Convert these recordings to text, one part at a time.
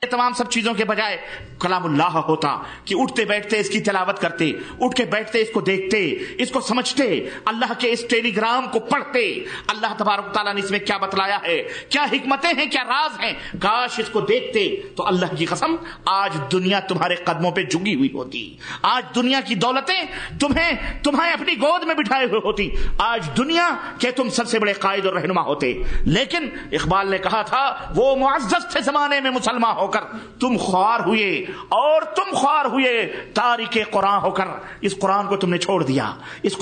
تمام سب چیزوں کے بجائے کلام اللہ ہوتا کہ اٹھتے بیٹھتے اس کی تلاوت کرتے، اٹھ کے بیٹھتے اس کو دیکھتے، اس کو سمجھتے، اللہ کے اس ٹیلی گرام کو پڑھتے، اللہ تبارک تعالیٰ نے اس میں کیا بتلایا ہے، کیا حکمتیں ہیں، کیا راز ہیں، کاش اس کو دیکھتے تو اللہ کی قسم آج دنیا تمہارے قدموں پہ جھکی ہوئی ہوتی، آج دنیا کی دولتیں تمہیں اپنی گود میں بٹھائے ہوئے ہوتی، آج دنیا کے تم سب سے بڑے قائد اور رہنما ہوتے۔ لیکن اقبال نے کہا تھا وہ معزز تھے زمانے میں مسلمان ہو کر، تم خوار ہوئے اور تم خوار ہوئے تارک قرآن ہو کر، اس قرآن کو تم نے چھوڑ دیا، اس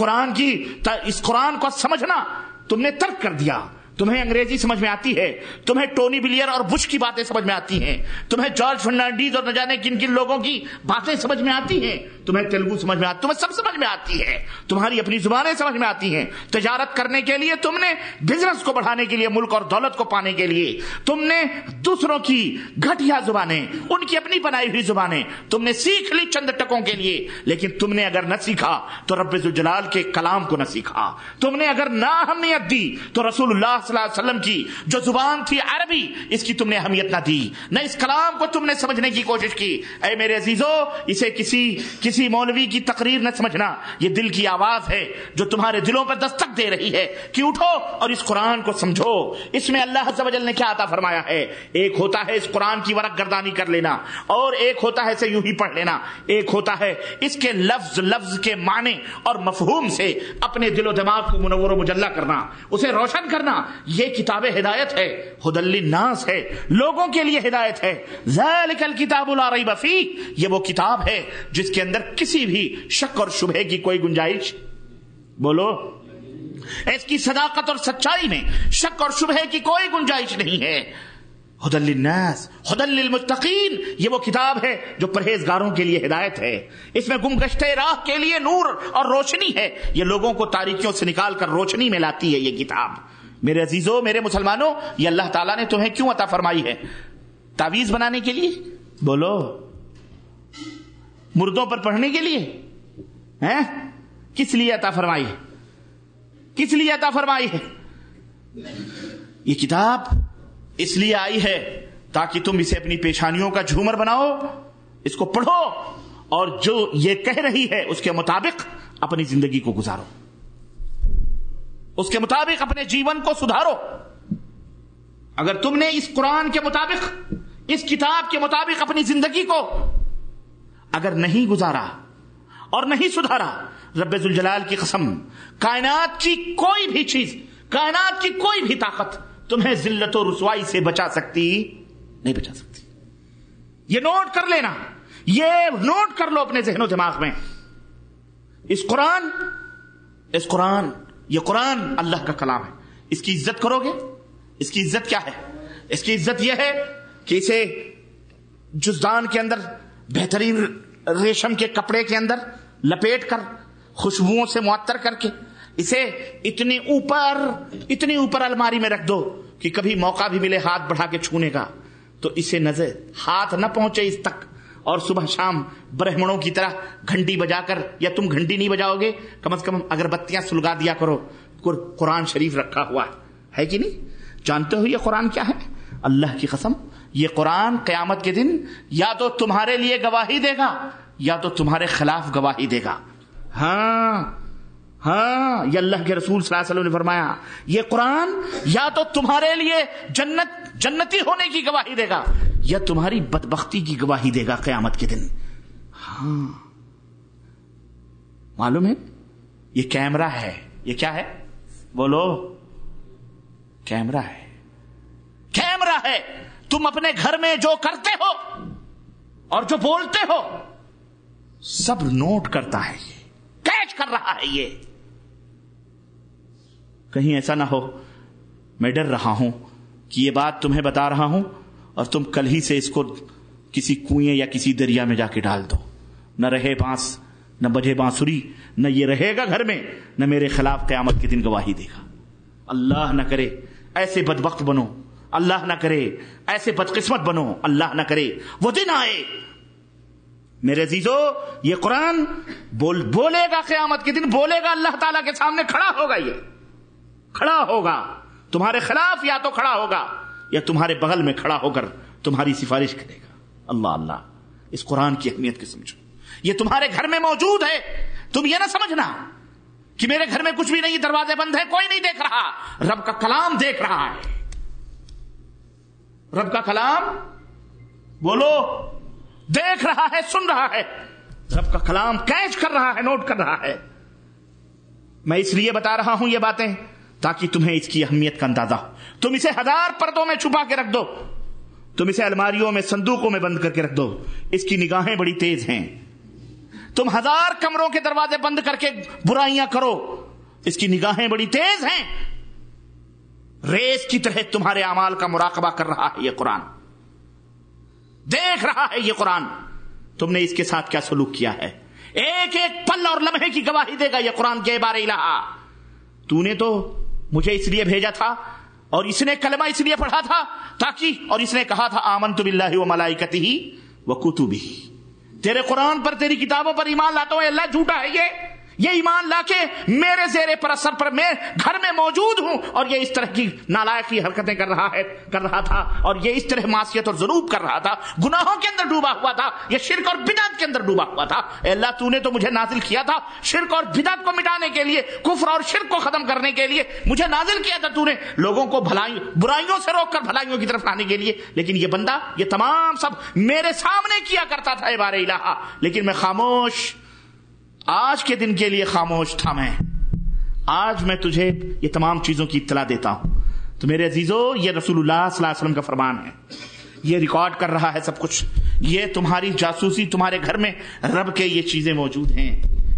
قرآن کو سمجھنا تم نے ترک کر دیا۔ تمہیں انگریزی سمجھ میں آتی ہے، تمہیں ٹونی بلیئر اور بش کی باتیں سمجھ میں آتی ہیں، تمہیں جارج فرنانڈیز اور نہ جانے کن کن لوگوں کی باتیں سمجھ میں آتی ہیں، تمہیں تیلگو سمجھ میں آتی، تمہیں سب سمجھ میں آتی ہے، تمہاری اپنی زبانیں سمجھ میں آتی ہیں، تجارت کرنے کے لیے تم نے، بزنس کو بڑھانے کے لیے، ملک اور دولت کو پانے کے لیے تم نے دوسروں کی گھٹیا زبانیں، ان کی اپنی بنائی ہوئی زبانیں تم نے سیکھ لی چند ٹکوں کے لیے، لیکن تم نے اگر نہ سیکھا تو رب ذوالجلال کے کلام کو نہ سیکھا، تم نے اگر نہ اہمیت دی تو رسول اللہ صلی اللہ علیہ وسلم کی جو زبان تھی عربی، اس کی تم نے اہمیت نہ دی، نہ اس کلام کو تم نے سمجھنے کی کوشش کی۔ اے میرے عزیزو، اسے کسی مولوی کی تقریر نہ سمجھنا، یہ دل کی آواز ہے جو تمہارے دلوں پر دستک دے رہی ہے کہ اٹھو اور اس قرآن کو سمجھو۔ اس میں اللہ عز و جل نے کیا عطا فرمایا ہے؟ ایک ہوتا ہے اس قرآن کی ورق گردانی کر لینا، اور ایک ہوتا ہے اسے یوں ہی پڑھ لینا، ایک ہوتا ہے اس کے لفظ کے معنی اور مفہوم سے اپنے دل و دماغ کو منور و مجلہ کرنا، اسے روشن کرنا۔ یہ کتاب ہدایت ہے، ھدی للناس ہے، لوگوں کے لیے ہدایت ہے۔ ذالک الکتاب لا ریب فیہ، یہ وہ کتاب ہے جس کے اندر کسی بھی شک اور شبہے کی کوئی گنجائش، بولو، اس کی صداقت اور سچائی میں شک اور شبہے کی کوئی گنجائش نہیں ہے۔ ھدی للناس، ھدی للمتقین، یہ وہ کتاب ہے جو پرہیزگاروں کے لیے ہدایت ہے، اس میں گمگشتہ راہ کے لیے نور اور روشنی ہے، یہ لوگوں کو تاریکیوں سے نکال کر روشنی میں لاتی ہے یہ کتاب۔ میرے عزیزوں، میرے مسلمانوں، یہ اللہ تعالیٰ نے تمہیں کیوں عطا فرمائی ہے؟ تعویذ بنانے کے لیے؟ بولو، مردوں پر پڑھنے کے لیے؟ ہیں؟ کس لیے عطا فرمائی ہے؟ کس لیے عطا فرمائی ہے؟ یہ کتاب اس لیے آئی ہے تاکہ تم اسے اپنی پیشانیوں کا جھومر بناؤ، اس کو پڑھو اور جو یہ کہہ رہی ہے اس کے مطابق اپنی زندگی کو گزارو، اس کے مطابق اپنے جیون کو سدھارو۔ اگر تم نے اس قرآن کے مطابق، اس کتاب کے مطابق اپنی زندگی کو اگر نہیں گزارا اور نہیں سدھارا، رب ذوالجلال کی قسم، کائنات کی کوئی بھی چیز، کائنات کی کوئی بھی طاقت تمہیں ذلت و رسوائی سے بچا سکتی نہیں، بچا سکتی۔ یہ نوٹ کر لینا، یہ نوٹ کر لو اپنے ذہن و دماغ میں۔ یہ قرآن اللہ کا کلام ہے، اس کی عزت کرو گے؟ اس کی عزت کیا ہے؟ اس کی عزت یہ ہے کہ اسے جزدان کے اندر، بہترین ریشم کے کپڑے کے اندر لپیٹ کر، خوشبوؤں سے معطر کر کے اسے اتنی اوپر الماری میں رکھ دو کہ کبھی موقع بھی ملے ہاتھ بڑھا کے چھونے کا تو اسے نظر ہاتھ نہ پہنچے اس تک، اور صبح شام برہمنوں کی طرح گھنٹی بجا کر، یا تم گھنٹی نہیں بجاؤ گے، کم از کم اگربتیاں سلگا دیا کرو، قرآن شریف رکھا ہوا ہے کہ نہیں؟ جانتے ہو یہ قرآن کیا ہے؟ اللہ کی قسم، یہ قرآن قیامت کے دن یا تو تمہارے لیے گواہی دے گا یا تو تمہارے خلاف گواہی دے گا۔ ہاں، یہ اللہ کے رسول صلی اللہ علیہ وسلم نے فرمایا، یہ قرآن یا تو تمہارے لیے جنتی ہونے کی گواہی دے گا یا تمہاری بدبختی کی گواہی دے گا قیامت کے دن۔ ہاں، معلوم ہے؟ یہ کیمرہ ہے۔ یہ کیا ہے؟ بولو، کیمرہ ہے، کیمرہ ہے۔ تم اپنے گھر میں جو کرتے ہو اور جو بولتے ہو سب نوٹ کرتا ہے، یہ کیچ کر رہا ہے۔ یہ کہیں ایسا نہ ہو، میں ڈر رہا ہوں کہ یہ بات تمہیں بتا رہا ہوں اور تم کل ہی سے اس کو کسی کنویں یا کسی دریا میں جا کے ڈال دو، نہ رہے بانس، نہ بجے بانسری، نہ یہ رہے گا گھر میں، نہ میرے خلاف قیامت کے دن گواہی دے گا۔ اللہ نہ کرے ایسے بدبخت بنو، اللہ نہ کرے ایسے بدقسمت بنو، اللہ نہ کرے وہ دن آئے۔ میرے عزیزو، یہ قرآن بولے گا قیامت کے دن، بولے گا اللہ تعالیٰ کے سامنے، کھڑا ہوگا، یہ کھڑا ہوگا تمہارے خلاف، یا تو کھڑا ہوگا یا تمہارے بغل میں کھڑا ہو کر تمہاری سفارش کرے گا۔ اللہ اللہ، اس قرآن کی اہمیت کو سمجھو. یہ تمہارے گھر میں موجود ہے. تم یہ نہ سمجھنا کہ میرے گھر میں کچھ بھی نہیں، دروازے بند ہیں، کوئی نہیں دیکھ رہا. رب کا کلام دیکھ رہا ہے. رب کا کلام بولو دیکھ رہا ہے، سن رہا ہے. رب کا کلام کیچ کر رہا ہے، نوٹ کر رہا ہے. میں اس لیے بتا رہا ہوں یہ باتیں تاکہ تمہیں اس کی اہمیت کا اندازہ ہو. تم اسے 1000 پردوں میں چھپا کے رکھ دو، تم اسے الماریوں میں، صندوقوں میں بند کر کے رکھ دو، اس کی نگاہیں بڑی تیز ہیں. تم 1000 کمروں کے دروازے بند کر کے برائیاں کرو، اس کی نگاہیں بڑی تیز ہیں. ریس کی طرح تمہارے اعمال کا مراقبہ کر رہا ہے یہ قرآن، دیکھ رہا ہے یہ قرآن. تم نے اس کے ساتھ کیا سلوک کیا ہے؟ ایک ایک پل اور لمحے کی گواہی دے گا یہ قرآن کے بارے الہا. تو نے تو مجھے اس لیے بھیجا تھا، اور اس نے کلمہ اس لیے پڑھا تھا تاکہ، اور اس نے کہا تھا آمنت باللہ و ملائکتہ و کتبہ. تیرے قرآن پر، تیری کتابوں پر ایمان لاتا ہوں. اللہ جھوٹا ہے یہ ایمان لا کے میرے زیر پر اثر پر میں گھر میں موجود ہوں، اور یہ اس طرح کی نالائقی حرکتیں کر رہا تھا، اور یہ اس طرح معصیت اور ذنوب کر رہا تھا، گناہوں کے اندر ڈوبا ہوا تھا، یہ شرک اور بدعت کے اندر ڈوبا ہوا تھا. اے اللہ، تو نے تو مجھے نازل کیا تھا شرک اور بدعت کو مٹانے کے لیے، کفر اور شرک کو ختم کرنے کے لیے مجھے نازل کیا تھا. تو نے لوگوں کو برائیوں سے روک کر بھلائیوں کی طرف لانے کے لیے. لیکن یہ بندہ یہ تمام سب میرے سامنے کیا کرتا تھا اے بار الہا، لیکن میں خاموش. آج کے دن کے لیے خاموش تھا میں. آج میں تجھے یہ تمام چیزوں کی اطلاع دیتا ہوں. تو میرے عزیزو، یہ رسول اللہ صلی اللہ علیہ وسلم کا فرمان ہے، یہ ریکارڈ کر رہا ہے سب کچھ. یہ تمہاری جاسوسی، تمہارے گھر میں رب کے یہ چیزیں موجود ہیں.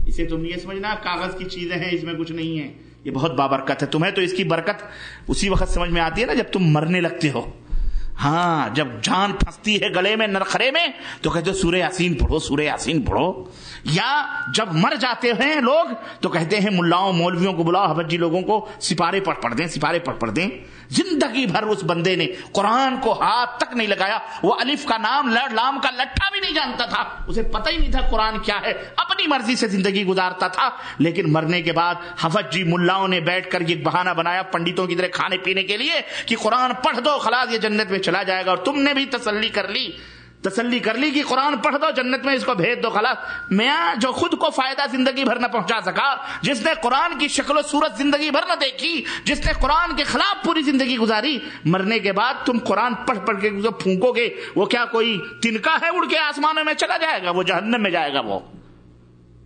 اسے تم یہ سمجھنا کاغذ کی چیزیں ہیں، اس میں کچھ نہیں ہے. یہ بہت بابرکت ہے. تمہیں تو اس کی برکت اسی وقت سمجھ میں آتی ہے نا جب تم مرنے لگتے ہو. ہاں، جب جان پھنستی ہے گلے میں، نرخرے میں، تو کہتے ہو سورہ یاسین پڑھو، سورہ یاسین پڑھو. یا جب مر جاتے ہیں لوگ تو کہتے ہیں ملاؤں مولویوں کو بلاؤ، حبجی لوگوں کو سپارے پڑھ دیں، سپارے پڑھ دیں. زندگی بھر اس بندے نے قرآن کو ہاتھ تک نہیں لگایا. وہ الف کا نام، لام کا لٹھا بھی نہیں جانتا تھا، اسے پتہ ہی نہیں تھا قرآن کیا ہے. اپنی مرضی سے زندگی گزارتا تھا. لیکن مرنے کے بعد حفظ ملاؤں نے بیٹھ کر یہ بہانہ بنایا پنڈتوں کی طرح کھانے پینے کے لیے کہ قرآن پڑھ دو خلاص یہ جنت میں چلا جائے گا. اور تم نے بھی تسلی کر لی کہ قرآن پڑھ دو جنت میں اس کو بھیج دو خلاص. میاں جو خود کو فائدہ زندگی بھر نہ پہنچا سکا، جس نے قرآن کی شکل و صورت زندگی بھر نہ دیکھی، جس نے قرآن کے خلاف پوری زندگی گزاری، مرنے کے بعد تم قرآن پڑھ کے جو پھونکو گے، وہ کیا کوئی تنکا ہے اڑ کے آسمانوں میں چلا جائے گا؟ وہ جہنم میں جائے گا.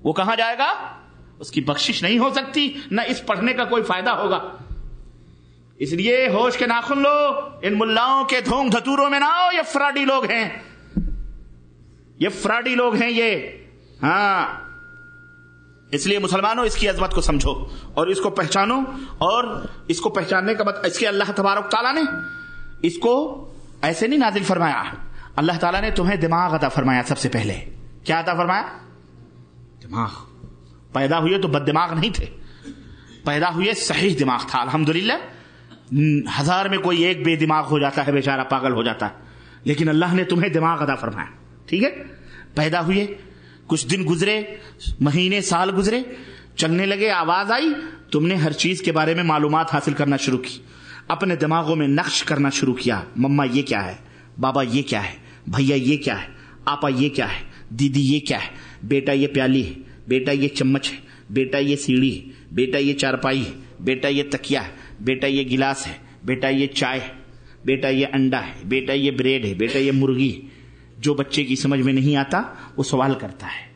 وہ کہاں جائے گا؟ اس کی بخشش نہیں ہو سکتی، نہ اس پڑھنے کا کوئی فائدہ ہوگا. اس لیے ہوش کے ناخن لو، ان ملاؤں کے دھونگ دھتوروں میں نہ آؤ. یہ فراڈی لوگ ہیں، یہ فراڈی لوگ ہیں یہ. ہاں، اس لیے مسلمانوں اس کی عظمت کو سمجھو اور اس کو پہچانو. اور اس کو پہچاننے کا مطلب، اس کے اللہ تبارک تعالیٰ نے اس کو ایسے نہیں نازل فرمایا. اللہ تعالیٰ نے تمہیں دماغ عطا فرمایا. سب سے پہلے کیا عطا فرمایا؟ دماغ. پیدا ہوئے تو بد دماغ نہیں تھے، پیدا ہوئے صحیح دماغ تھا. الحمدللہ 1000 میں کوئی ایک بے دماغ ہو جاتا ہے، بیچارہ پاگل ہو جاتا ہے، لیکن اللہ نے تمہیں دماغ عطا فرمایا. ٹھیک ہے، پیدا ہوئے، کچھ دن گزرے، مہینے سال گزرے، چلنے لگے، آواز آئی، تم نے ہر چیز کے بارے میں معلومات حاصل کرنا شروع کی، اپنے دماغوں میں نقش کرنا شروع کیا. مما یہ کیا ہے، بابا یہ کیا ہے، بھیا یہ کیا ہے، آپا یہ کیا ہے، دیدی یہ کیا ہے، بیٹا یہ پیالی ہے، بیٹا یہ چمچ ہے، بیٹا یہ سیڑھی ہے، بیٹا یہ چارپائی ہے، بیٹا یہ تکیا ہے، بیٹا یہ گلاس ہے، بیٹا یہ چائے ہے، بیٹا یہ انڈا ہے، بیٹا یہ بریڈ ہے، بیٹا یہ مرغی ہے. جو بچے کی سمجھ میں نہیں آتا وہ سوال کرتا ہے،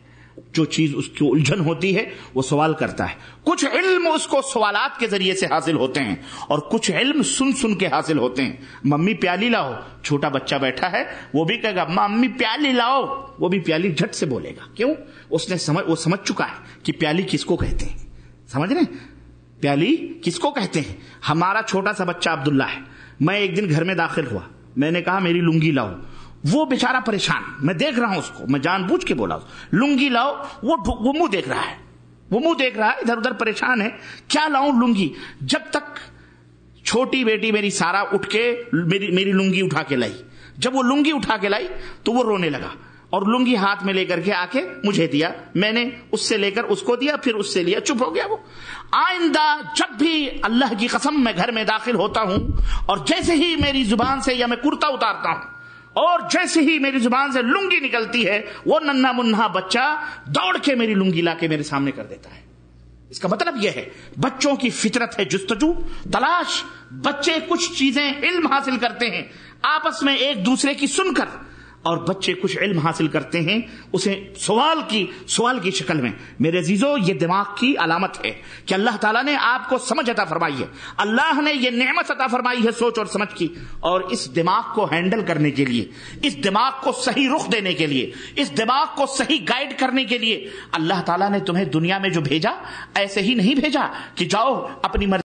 جو چیز اس کی الجھن ہوتی ہے وہ سوال کرتا ہے. کچھ علم اس کو سوالات کے ذریعے سے حاصل ہوتے ہیں اور کچھ علم سن کے حاصل ہوتے ہیں. ممی پیالی لاؤ، چھوٹا بچہ بیٹھا ہے وہ بھی کہے گا ممی پیالی لاؤ، وہ بھی پیالی جھٹ سے بولے گا. کیوں؟ اس نے وہ سمجھ چکا ہے کہ پیالی کس کو کہتے ہیں. سمجھ رہے ہیں پیالی کس کو کہتے ہیں؟ ہمارا چھوٹا سا بچہ عبداللہ ہے. میں ایک دن گھر میں داخل ہوا، میں نے کہا میری لنگی لاؤ. وہ بیچارہ پریشان، میں دیکھ رہا ہوں اس کو، میں جان بوجھ کے بولا لنگی لاؤ. وہ منہ دیکھ رہا ہے، ادھر ادھر پریشان ہے. کیا لاؤں؟ لنگی. جب تک چھوٹی بیٹی میری سارا اٹھ کے میری لنگی اٹھا کے لائی. جب وہ لنگی اٹھا کے لائی تو وہ رونے لگا اور لنگی ہاتھ میں لے کر کے آ کے مجھے دیا. میں نے اس سے لے کر اس کو دیا، پھر اس سے لیا، چپ ہو گیا وہ. آئندہ جب بھی اللہ کی قسم میں گھر میں داخل ہوتا ہوں اور جیسے ہی میری زبان سے یا میں کرتا اتارتا ہوں اور جیسے ہی میری زبان سے لنگی نکلتی ہے وہ ننھا منھا بچہ دوڑ کے میری لنگی لا کے میرے سامنے کر دیتا ہے. اس کا مطلب یہ ہے بچوں کی فطرت ہے جستجو تلاش. بچے کچھ چیزیں علم حاصل کرتے ہیں آپس میں ایک دوسرے کی سن کر, اور بچے کچھ علم حاصل کرتے ہیں اسے سوال کی شکل میں. میرے عزیزو یہ دماغ کی علامت ہے کہ اللہ تعالیٰ نے آپ کو سمجھ عطا فرمائی ہے, اللہ نے یہ نعمت عطا فرمائی ہے سوچ اور سمجھ کی. اور اس دماغ کو ہینڈل کرنے کے لیے, اس دماغ کو صحیح رخ دینے کے لیے, اس دماغ کو صحیح گائیڈ کرنے کے لیے اللہ تعالیٰ نے تمہیں دنیا میں جو بھیجا ایسے ہی نہیں بھیجا کہ جاؤ اپنی مرضی